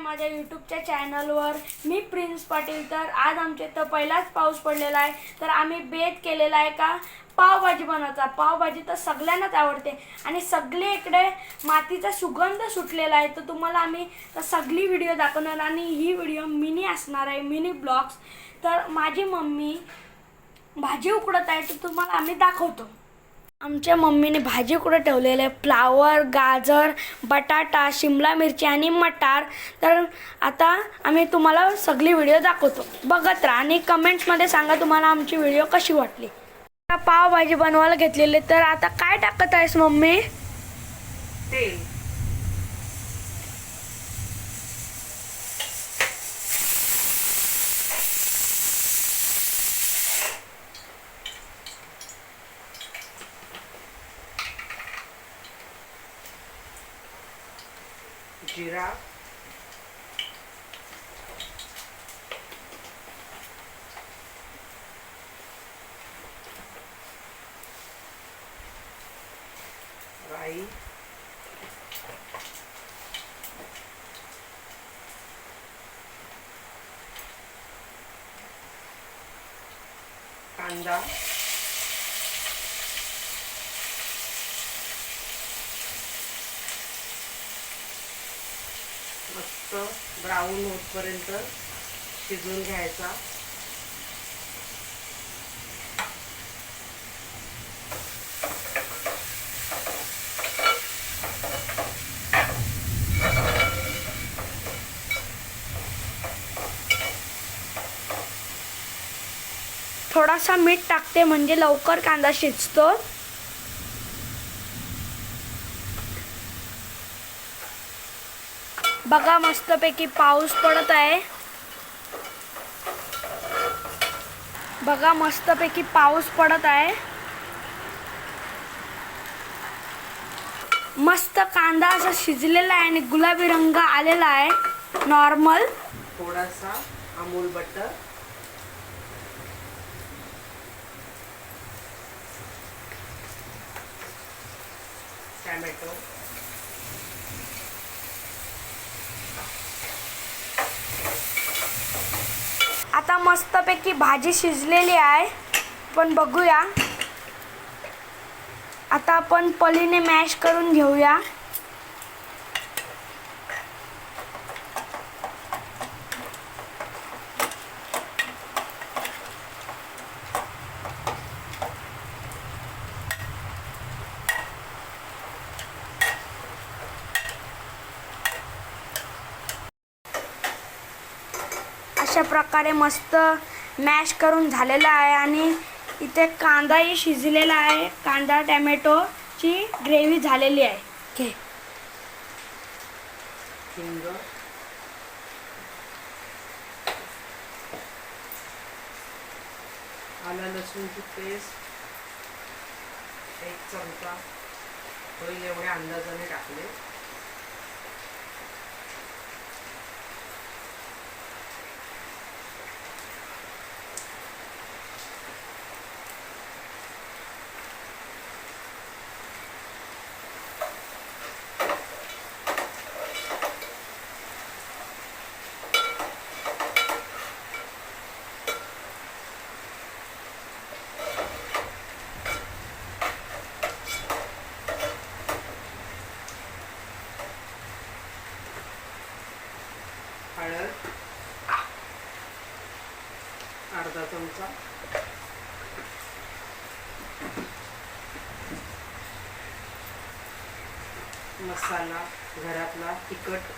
माझ्या यूट्यूबच्या चॅनलवर. मी प्रिन्स पाटील. तर आज आमच्या इथं पहिलाच पाऊस पडलेला आहे, तर आम्ही बेत केलेला आहे का पावभाजी बनवायचा. पावभाजी तर सगळ्यांनाच आवडते आणि सगळे इकडे मातीचा सुगंध सुटलेला आहे. तर तुम्हाला आम्ही सगळी व्हिडिओ दाखवणार आणि ही व्हिडिओ मिनी असणार आहे, मिनी ब्लॉग्स. तर माझी मम्मी भाजी उकडत आहे, तर तुम्हाला आम्ही दाखवतो. आमच्या मम्मीने भाजी कुठं ठेवलेलं आहे, फ्लावर, गाजर, बटाटा, शिमला मिरची आणि मटार. तर आता आम्ही तुम्हाला सगळी व्हिडिओ दाखवतो, बघत राहा आणि कमेंट्समध्ये सांगा तुम्हाला आमची व्हिडिओ कशी वाटली. आता पावभाजी बनवायला घेतलेली. तर आता काय टाकत आहेस मम्मी? तेल. जिरा, राई, कांदा, मस्त ब्राऊन होतपर्यंत शिजवून घ्यायचा. थोडासा मीठ टाकते म्हणजे लवकर कांदा शिजतो. बघा मस्तपैकी पाऊस पडत आहे. बघा मस्तपैकी पाऊस पडत आहे. मस्त कांदा असा शिजलेला आहे आणि गुलाबी रंग आलेला आहे. नॉर्मल थोडासा अमूल बटर, टोमॅटो, आता मस्तपैकी भाजी शिजलेली आहे. पण बघूया, आता आपण पलीने मॅश करून घेऊया. अशा प्रकारे मस्त मॅश करून झालेला आहे आणि इथे कांदाही शिजलेला आहे. कांदा टोमॅटोची ग्रेव्ही झालेली आहे. घे. हिंग, आलं लसूणची पेस्ट 1 चमचा होईल एवढ्या अंदाजाने टाकले. हळद अर्धा चमचा, मसाला घरातला तिखट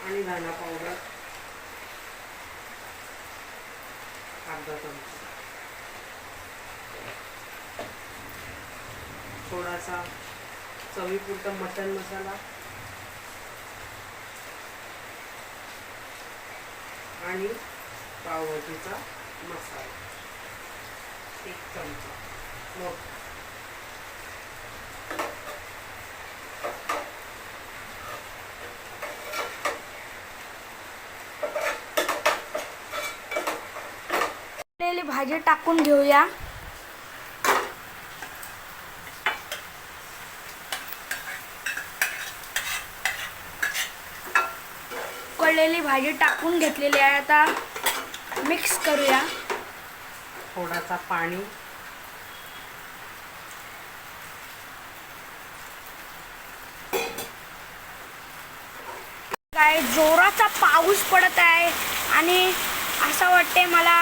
आणि धना पावडर अर्धा चमचा, थोडासा चवीपुरता मटन मसाला आणि पावभाजीचा मसाला 1 चमचा मोठा. भाजी टाकून घेऊया. उकळलेली भाजी टाकून घेतलेली आहे. आता मिक्स करूया. थोडासा पाणी. काय जोराचा पाऊस पडत आहे आणि असं वाटते मला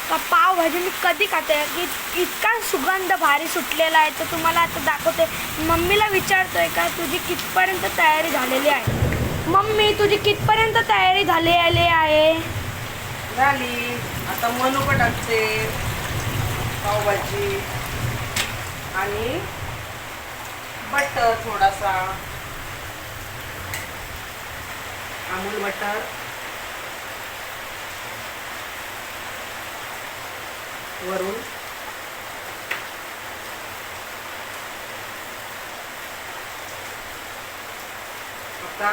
का पावभाजी मी कधी खाते की इतका सुगंध भारी सुटलेला आहे. तर तुम्हाला आता दाखवते. मम्मीला विचारतोय का तुझी कितपर्यंत तयारी झालेली आहे. मम्मी तुझी कितपर्यंत तयारी झालेली आहे. झाली. आता मनुका टाकते पावभाजी आणि बटर थोडासा, अमूल बटर. वरून आता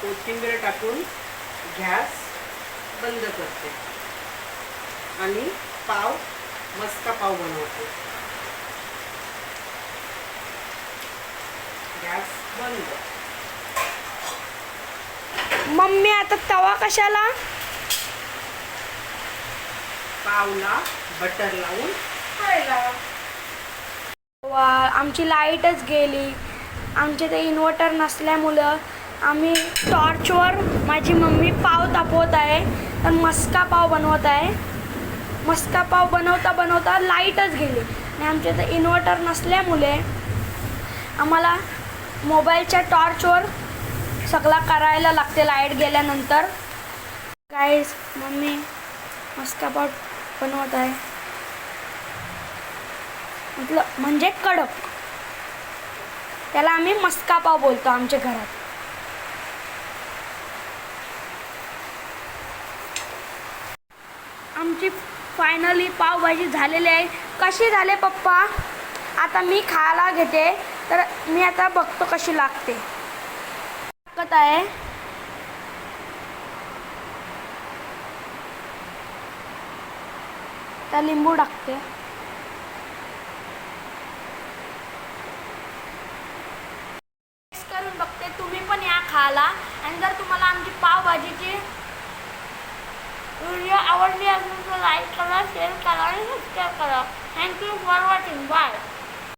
कोथिंबीर टाकून गॅस बंद करते आणि पाव मस्का पाव बनवते. गॅस बंद. मम्मी आता तवा कशाला. पावला बटर लावून खायला. वा आमची लाईटच गेली. आमचे ते इन्व्हर्टर नसल्यामुळं आम्ही टॉर्चवर माझी मम्मी पाव तापवत आहे. तर मस्का पाव बनवत आहे. मस्का पाव बनवता बनवता लाईटच गेली आणि आमच्या ते इन्व्हर्टर नसल्यामुळे आम्हाला मोबाईलच्या टॉर्चवर सगळा करायला लागते लाईट गेल्यानंतर. गाईज मम्मी मस्का पाव बनवत आहे. म्हणजे कडक. त्याला आम्ही मस्का पाव बोलतो आमच्या घरात. आमची फायनली पावभाजी झालेली आहे. कशी झाले पप्पा. आता मी खायला घेते. तर मी आता बघतो कशी लागते. टाकत आहे. त्या लिंबू टाकते. करून बघते. तुम्ही पण या खायला. आणि जर तुम्हाला आमची पावभाजीची व्हिडिओ आवडली असेल तर लाईक करा, शेअर करा आणि सबस्क्राईब करा. Thank you for watching. बाय.